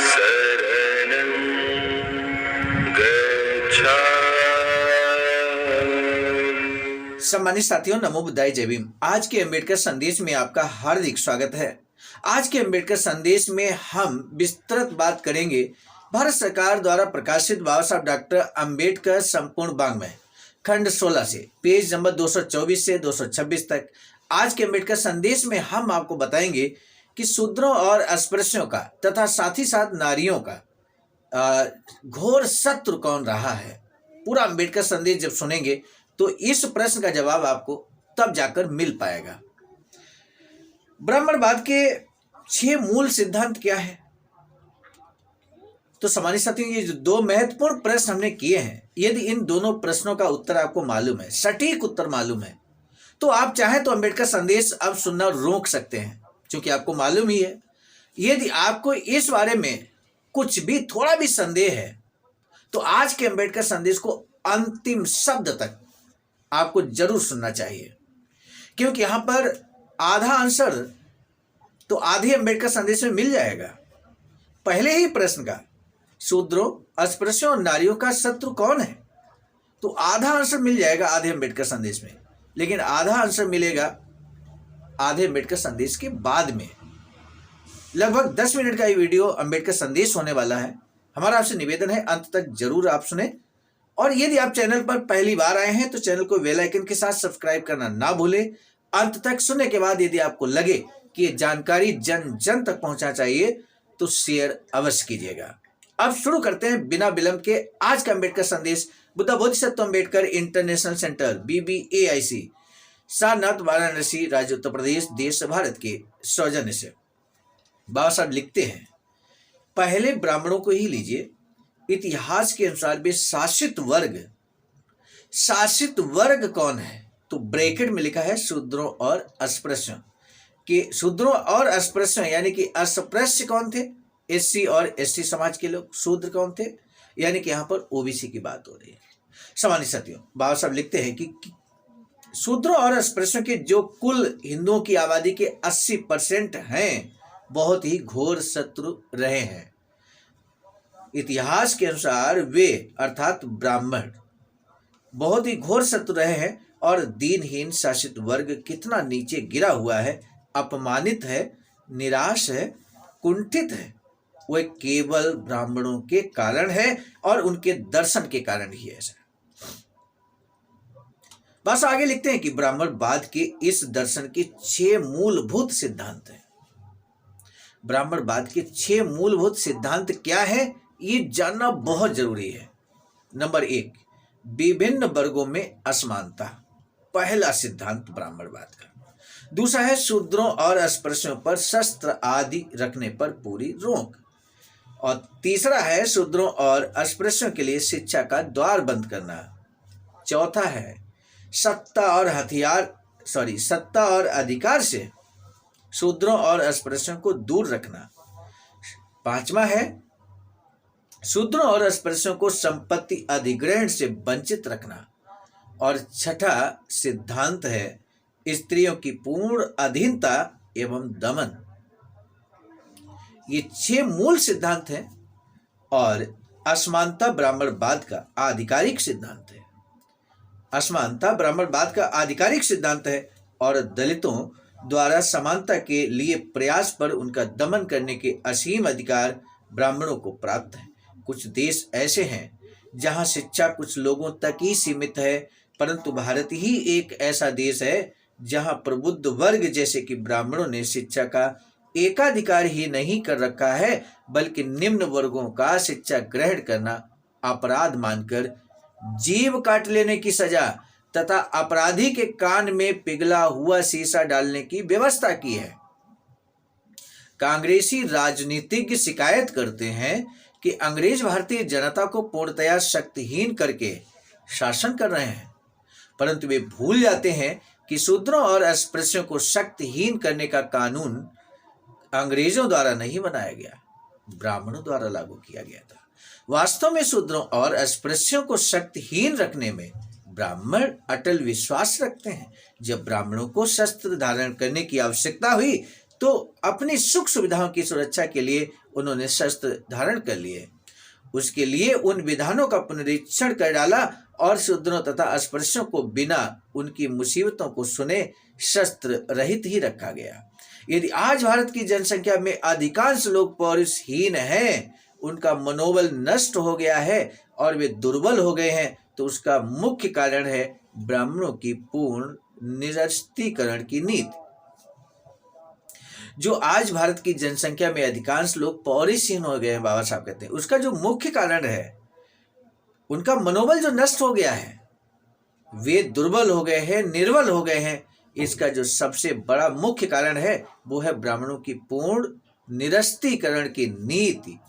शरणं गच्छामि। सम्मानित साथियों, नमो बुद्धाय, जय भीम। आज के अम्बेडकर संदेश में आपका हार्दिक स्वागत है। आज के अम्बेडकर संदेश में हम विस्तृत बात करेंगे भारत सरकार द्वारा प्रकाशित बाबा साहब डॉक्टर अम्बेडकर संपूर्ण वाङ्मय खंड 16 से पेज नंबर 224 से 226 तक। आज के अम्बेडकर संदेश में हम आपको बताएंगे कि शूद्रों और अस्पृश्यों का तथा साथ ही साथ नारियों का घोर शत्रु कौन रहा है। पूरा अम्बेडकर संदेश जब सुनेंगे तो इस प्रश्न का जवाब आपको तब जाकर मिल पाएगा। ब्राह्मणवाद के 6 मूल सिद्धांत क्या है? तो सम्मानित साथियों, ये जो 2 महत्वपूर्ण प्रश्न हमने किए हैं, यदि इन दोनों प्रश्नों का उत्तर आपको मालूम है, सटीक उत्तर मालूम है, तो आप चाहें तो अम्बेडकर संदेश अब सुनना रोक सकते हैं, क्योंकि आपको मालूम ही है। यदि आपको इस बारे में कुछ भी थोड़ा भी संदेह है तो आज के अम्बेडकर संदेश को अंतिम शब्द तक आपको जरूर सुनना चाहिए, क्योंकि यहां पर आधा आंसर तो आधे अम्बेडकर संदेश में मिल जाएगा। पहले ही प्रश्न का, शूद्रों, अस्पृश्यों और नारियों का शत्रु कौन है, तो आधा आंसर मिल जाएगा आधे अम्बेडकर संदेश में, लेकिन आधा आंसर मिलेगा आधे अम्बेडकर संदेश के बाद में। लगभग 10 मिनट का ये वीडियो अम्बेडकर संदेश होने वाला है। हमारा आपसे निवेदन है, अंत तक जरूर आप सुने, और यदि आप चैनल पर पहली बार आए हैं तो चैनल को बेल आइकन के साथ सब्सक्राइब करना ना भूलें। अंत तक सुनने के बाद यदि आपको लगे कि ये जानकारी जन जन तक पहुंचना चाहिए तो शेयर अवश्य कीजिएगा। अब शुरू करते हैं बिना विलंब के आज का अम्बेडकर संदेश। Buddha Bodhisattva Ambedkar international centre BBAIC, Sarnath, Varanasi, राज्य उत्तर प्रदेश, देश भारत के सौजन्य से। बाबा साहब लिखते हैं, पहले ब्राह्मणों को ही लीजिए। इतिहास के अनुसार वे शासित वर्ग कौन है? तो ब्रैकेट में लिखा है शूद्रों और अस्पृश्यों। कि शूद्रों और अस्पृश्यों यानी कि अस्पृश्य कौन थे? SC और ST समाज के लोग। शूद्र कौन थे? यानी कि यहां पर OBC की बात हो रही है। सम्मानित साथियों, बाबा साहब लिखते हैं कि शूद्रों और अस्पृश्यों के जो कुल हिंदुओं की आबादी के 80% हैं, बहुत ही घोर शत्रु रहे हैं। इतिहास के अनुसार वे अर्थात ब्राह्मण बहुत ही घोर शत्रु रहे हैं, और दीनहीन शासित वर्ग कितना नीचे गिरा हुआ है, अपमानित है, निराश है, कुंठित है, वह केवल ब्राह्मणों के कारण है और उनके दर्शन के कारण ही ऐसा। बस आगे लिखते हैं कि ब्राह्मणवाद के इस दर्शन के 6 मूलभूत सिद्धांत हैं। ब्राह्मणवाद के 6 मूलभूत सिद्धांत क्या है, ये जानना बहुत जरूरी है। नंबर 1, विभिन्न वर्गों में असमानता, पहला सिद्धांत ब्राह्मणवाद का। दूसरा है शूद्रों और अस्पृश्यों पर शस्त्र आदि रखने पर पूरी रोक, और तीसरा है शूद्रों और अस्पृश्यों के लिए शिक्षा का द्वार बंद करना। चौथा है सत्ता और अधिकार से शूद्रों और अस्पृश्यों को दूर रखना। 5वां है शूद्रों और अस्पृश्यों को संपत्ति अधिग्रहण से वंचित रखना, और 6ठा सिद्धांत है स्त्रियों की पूर्ण अधीनता एवं दमन। ये 6 मूल सिद्धांत हैं, और असमानता ब्राह्मणवाद का आधिकारिक सिद्धांत है। असमानता ब्राह्मणवाद का आधिकारिक सिद्धांत है, और दलितों द्वारा समानता के लिए प्रयास पर उनका दमन करने के असीम अधिकार ब्राह्मणों को प्राप्त है। कुछ देश ऐसे हैं जहां शिक्षा कुछ लोगों तक ही सीमित है, परंतु भारत ही एक ऐसा देश है जहां प्रबुद्ध वर्ग जैसे कि ब्राह्मणों ने शिक्षा का एकाधिकार ही नहीं कर रखा है, बल्कि निम्न वर्गों का शिक्षा ग्रहण करना अपराध मानकर जीव काट लेने की सजा तथा अपराधी के कान में पिघला हुआ शीशा डालने की व्यवस्था की है। कांग्रेसी राजनीतिज्ञ शिकायत करते हैं कि अंग्रेज भारतीय जनता को पूर्णतया शक्तिहीन करके शासन कर रहे हैं, परंतु वे भूल जाते हैं कि शूद्रों और अस्पृश्यों को शक्तिहीन करने का कानून अंग्रेजों द्वारा नहीं बनाया गया, ब्राह्मणों द्वारा लागू किया गया था। वास्तव में शूद्रों और अस्पृश्यों को शक्तिहीन रखने में ब्राह्मण अटल विश्वास रखते हैं। जब ब्राह्मणों को शस्त्र धारण करने की आवश्यकता हुई तो अपनी सुख सुविधाओं की सुरक्षा के लिए उन्होंने शस्त्र धारण कर लिए। उसके लिए उन विधानों का पुनरीक्षण कर डाला और शूद्रों तथा अस्पृश्यों को बिना उनकी मुसीबतों को सुने शस्त्र रहित ही रखा गया। यदि आज भारत की जनसंख्या में अधिकांश लोग पौरुषहीन हैं, उनका मनोबल नष्ट हो गया है और वे दुर्बल हो गए हैं, तो उसका मुख्य कारण है ब्राह्मणों की पूर्ण निरस्तीकरण की नीति। जो आज भारत की जनसंख्या में अधिकांश लोग पौरुषहीन हो गए हैं, बाबा साहब कहते हैं, उसका जो मुख्य कारण है उनका मनोबल जो नष्ट हो गया है, वे दुर्बल हो गए हैं, निर्बल हो गए हैं। इसका जो सबसे बड़ा मुख्य कारण है वो है ब्राह्मणों की पूर्ण निरस्तीकरण की नीति।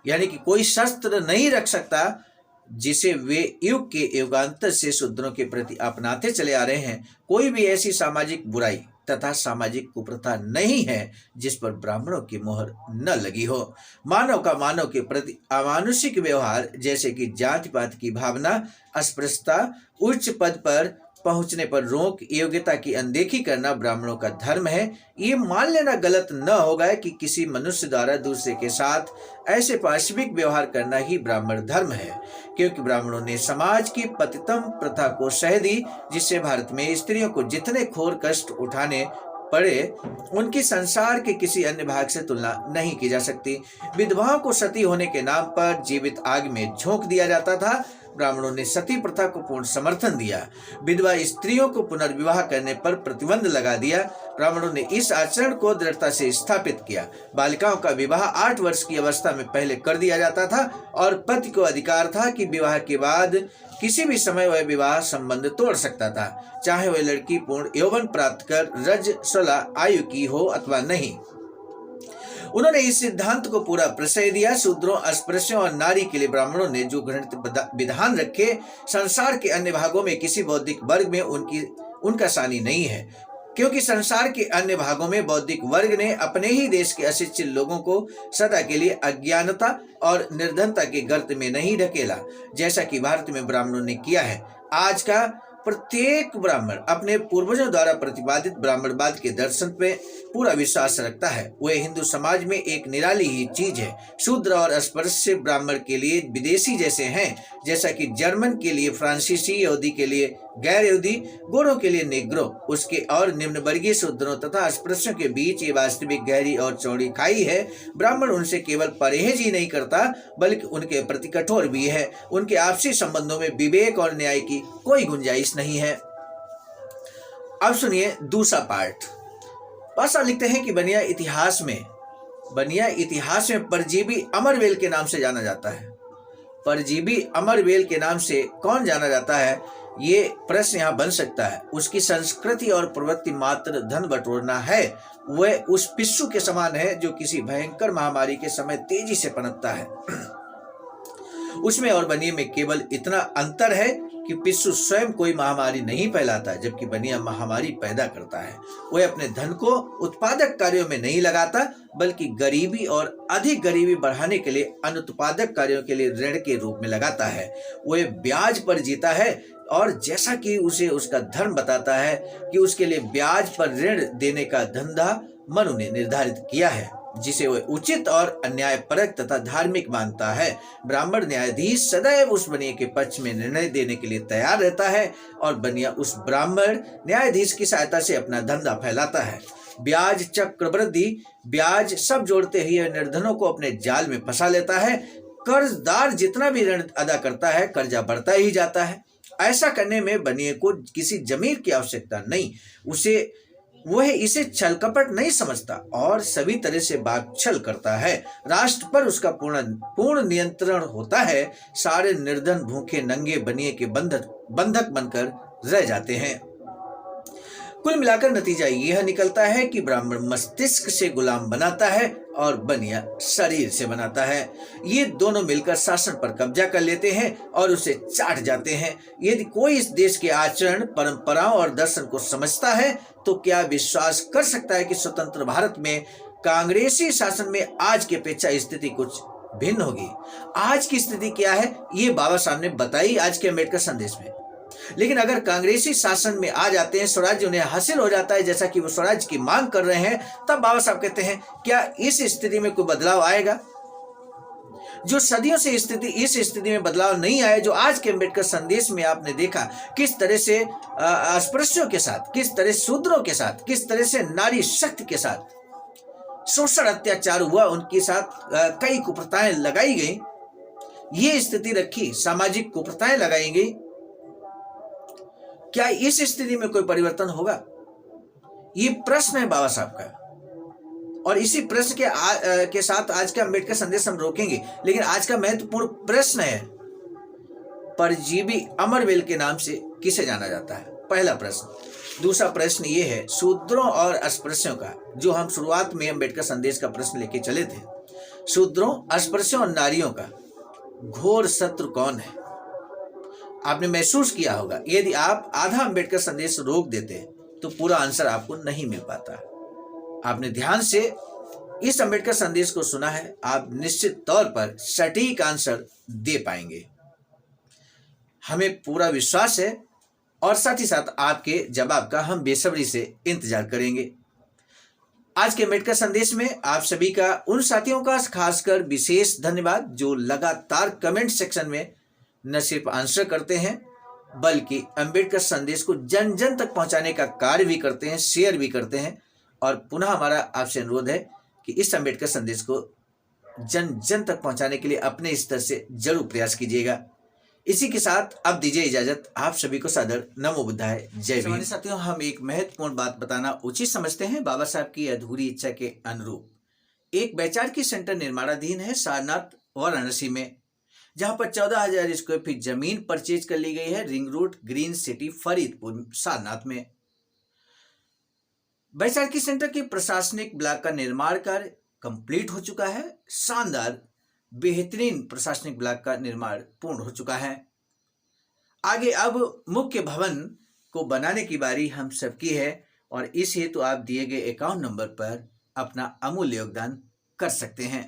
यानी कि कोई शस्त्र नहीं रख सकता जिसे वे युग के युगांतर से शूद्रों के प्रति अपनाते चले आ रहे हैं। कोई भी ऐसी सामाजिक बुराई तथा सामाजिक कुप्रथा नहीं है जिस पर ब्राह्मणों की मोहर न लगी हो। मानव का मानव के प्रति अमानुषिक व्यवहार, जैसे कि जाति पात की भावना, अस्पृश्यता, उच्च पद पर पहुंचने पर रोक, योग्यता की अनदेखी करना ब्राह्मणों का धर्म है। ये मान लेना गलत न होगा कि किसी मनुष्य द्वारा दूसरे के साथ ऐसे पाशविक व्यवहार करना ही ब्राह्मण धर्म है, क्योंकि ब्राह्मणों ने समाज की पतितम प्रथा को सह दी, जिससे भारत में स्त्रियों को जितने घोर कष्ट उठाने पड़े उनकी संसार के किसी अन्य भाग से तुलना नहीं की जा सकती। विधवाओं को सती होने के नाम पर जीवित आग में झोंक दिया जाता था। ब्राह्मणों ने सती प्रथा को पूर्ण समर्थन दिया। विधवा स्त्रियों को पुनर्विवाह करने पर प्रतिबंध लगा दिया। ब्राह्मणों ने इस आचरण को दृढ़ता से स्थापित किया। बालिकाओं का विवाह 8 वर्ष की अवस्था में पहले कर दिया जाता था और पति को अधिकार था कि विवाह के बाद किसी भी समय वह विवाह संबंध तोड़ सकता था, चाहे वह लड़की पूर्ण यौवन प्राप्त कर रजस्वला आयु की हो अथवा नहीं। उन्होंने इस सिद्धांत को पूरा प्रश्रय दिया। शूद्रों, अस्पृश्यों और नारी के लिए ब्राह्मणों ने जो घृणित विधान रखे, संसार के अन्य भागों में किसी बौद्धिक वर्ग में उनका सानी नहीं है, क्योंकि संसार के अन्य भागों में बौद्धिक वर्ग ने अपने ही देश के अशिक्षित लोगों को सदा के लिए अज्ञानता और निर्धनता के गर्त में नहीं ढकेला, जैसा कि भारत में ब्राह्मणों ने किया है। आज का प्रत्येक ब्राह्मण अपने पूर्वजों द्वारा प्रतिपादित ब्राह्मणवाद के दर्शन पे पूरा विश्वास रखता है। वह हिंदू समाज में एक निराली ही चीज है। शूद्र और अस्पृश्य ब्राह्मण के लिए विदेशी जैसे हैं, जैसा कि जर्मन के लिए फ्रांसीसी, यहूदी के लिए गैर यहूदी, गोरों के लिए नेग्रो। उसके और निम्न वर्गीय शूद्रों तथा अस्पृश्यों के बीच ये वास्तविक गहरी और चौड़ी खाई है। ब्राह्मण उनसे केवल परहेज ही नहीं करता, बल्कि उनके प्रति कठोर भी है। उनके आपसी संबंधों में विवेक और न्याय की कोई गुंजाइश नहीं है। अब सुनिए दूसरा पार्ट। पासा लिखते हैं कि बनिया इतिहास में परजीवी अमरवेल के नाम से जाना जाता है। परजीवी अमरवेल के नाम से कौन जाना जाता है, ये प्रश्न यहाँ बन सकता है। उसकी संस्कृति और प्रवृत्ति मात्र धन बटोरना है। वह उस पिस्सू के समान है जो किसी भयंकर महामारी के समय तेजी से पनपता है। उसमें और बनिए में केवल इतना अंतर है कि पिस्सू स्वयं कोई महामारी नहीं फैलाता, जबकि बनिया महामारी पैदा करता है। वह अपने धन को उत्पादक कार्यों में नहीं लगाता, बल्कि गरीबी और अधिक गरीबी बढ़ाने के लिए अनुत्पादक कार्यों के लिए ऋण के रूप में लगाता है। वह ब्याज पर जीता है और जैसा कि उसे उसका धर्म बताता है कि उसके लिए ब्याज पर ऋण देने का धंधा मनु ने निर्धारित किया है, जिसे वह उचित और अन्यायपरक तथा धार्मिक मानता है। ब्राह्मण न्यायाधीश सदैव उस बनिए के पक्ष में निर्णय देने के लिए तैयार रहता है और बनिया उस ब्राह्मण न्यायाधीश की सहायता से अपना धंधा फैलाता है। ब्याज, चक्रवृद्धि, ब्याज सब जोड़ते ही निर्धनों को अपने जाल में फंसा लेता है। कर्जदार जितना भी ऋण अदा करता है, कर्जा बढ़ता ही जाता है। ऐसा करने में बनिए को किसी जमीर की आवश्यकता नहीं। वह इसे छल कपट नहीं समझता और सभी तरह से बागछल करता है। राष्ट्र पर उसका पूर्ण नियंत्रण होता है। सारे निर्धन भूखे नंगे बनिए के बंधक बनकर रह जाते हैं। कुल मिलाकर नतीजा यह निकलता है कि ब्राह्मण मस्तिष्क से गुलाम बनाता है और बनिया शरीर से बनाता है। ये दोनों मिलकर शासन पर कब्जा कर लेते हैं और उसे चाट जाते हैं। यदि कोई इस देश के आचरण, परंपराओं और दर्शन को समझता है तो क्या विश्वास कर सकता है कि स्वतंत्र भारत में कांग्रेसी शासन में आज की अपेक्षा स्थिति कुछ भिन्न होगी? आज की स्थिति क्या है, ये बाबा साहब ने बताई आज के अम्बेडकर संदेश में। लेकिन अगर कांग्रेसी शासन में आ जाते हैं, स्वराज्य उन्हें हासिल हो जाता है जैसा कि वो स्वराज्य की मांग कर रहे हैं, तब बाबा साहब कहते हैं क्या इस स्थिति में कोई बदलाव आएगा? जो सदियों से इस स्थिति में बदलाव नहीं आया, जो आज के अम्बेडकर संदेश में आपने देखा किस तरह से अस्पृश्यों के साथ, किस तरह शूद्रों के साथ, किस तरह से नारी शक्ति के साथ शोषण अत्याचार हुआ, उनके साथ कई कुप्रथाएं लगाई गई, ये स्थिति रखी, सामाजिक कुप्रथाएं लगाई गई। क्या इस स्थिति में कोई परिवर्तन होगा? ये प्रश्न है बाबा साहब का, और इसी प्रश्न के साथ आज का अम्बेडकर संदेश हम रोकेंगे। लेकिन आज का महत्वपूर्ण प्रश्न है, परजीवी अमरवेल के नाम से किसे जाना जाता है? पहला प्रश्न। दूसरा प्रश्न ये है, शूद्रों और अस्पृश्यों का, जो हम शुरुआत में अम्बेडकर संदेश का प्रश्न लेके चले थे, शूद्रों, अस्पृश्यों और नारियों का घोर शत्रु कौन है? आपने महसूस किया होगा, यदि आप आधा अम्बेडकर संदेश रोक देते तो पूरा आंसर आपको नहीं मिल पाता। आपने ध्यान से इस अम्बेडकर संदेश को सुना है, आप निश्चित तौर पर सटीक आंसर दे पाएंगे, हमें पूरा विश्वास है, और साथ ही साथ आपके जवाब का हम बेसब्री से इंतजार करेंगे। आज के अम्बेडकर संदेश में आप सभी का, उन साथियों का खासकर विशेष धन्यवाद जो लगातार कमेंट सेक्शन में न सिर्फ आंसर करते हैं बल्कि अम्बेडकर संदेश को जन जन तक पहुंचाने का कार्य भी करते हैं, शेयर भी करते हैं। और पुनः हमारा आपसे अनुरोध है कि इस अम्बेडकर संदेश को जन जन तक पहुंचाने के लिए अपने स्तर से जरूर प्रयास कीजिएगा। इसी के साथ अब दीजिए इजाजत, आप सभी को सादर नमो बुद्धाय, जय भीम। साथियों, हम एक महत्वपूर्ण बात बताना उचित समझते हैं। बाबा साहब की अधूरी इच्छा के अनुरूप एक वैचारिकी सेंटर निर्माणाधीन है सारनाथ वाराणसी में, जहां पर 14,000 स्क्वायर फीट जमीन परचेज कर ली गई है, ring road, green city, Faridpur, Sarnath में। वैचारिकी सेंटर के प्रशासनिक ब्लॉक का निर्माण कार्य कंप्लीट हो चुका है। शानदार बेहतरीन प्रशासनिक ब्लॉक का निर्माण पूर्ण हो चुका है। आगे अब मुख्य भवन को बनाने की बारी हम सबकी है, और इस हेतु आप दिए गए अकाउंट नंबर पर अपना अमूल्य योगदान कर सकते हैं।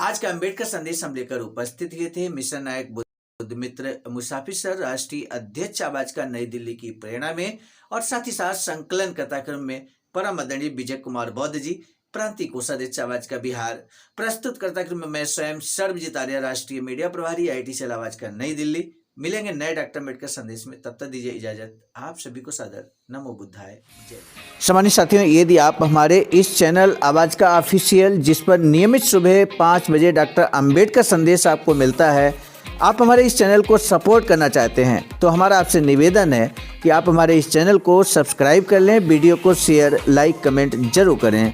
आज का अम्बेडकर संदेश हम लेकर उपस्थित हुए थे मिशन नायक बुद्ध मित्र मुसाफिर सर, राष्ट्रीय अध्यक्ष आवाज का नई दिल्ली की प्रेरणा में, और साथ ही साथ संकलन कथाक्रम में परम आदरणीय विजय कुमार बौद्ध जी, प्रांतीय कोषाध्यक्ष आवाज का बिहार, प्रस्तुत कर्ताक्रम में मैं स्वयं सर्वजीत आर्य, राष्ट्रीय मीडिया प्रभारी, IT सेल आवाज का नई दिल्ली। मिलेंगे नए डॉक्टर अम्बेडकर संदेश में, तब तक दीजिए इजाजत। आप सभी को सादर नमो बुद्धाय, जय। सम्मानित साथियों, यदि आप हमारे इस चैनल आवाज का ऑफिशियल, जिस पर नियमित सुबह 5 बजे डॉक्टर अम्बेडकर संदेश आपको मिलता है, आप हमारे इस चैनल को सपोर्ट करना चाहते हैं, तो हमारा आपसे निवेदन है कि आप हमारे इस चैनल को सब्सक्राइब कर लें, वीडियो को शेयर, लाइक, कमेंट जरूर करें।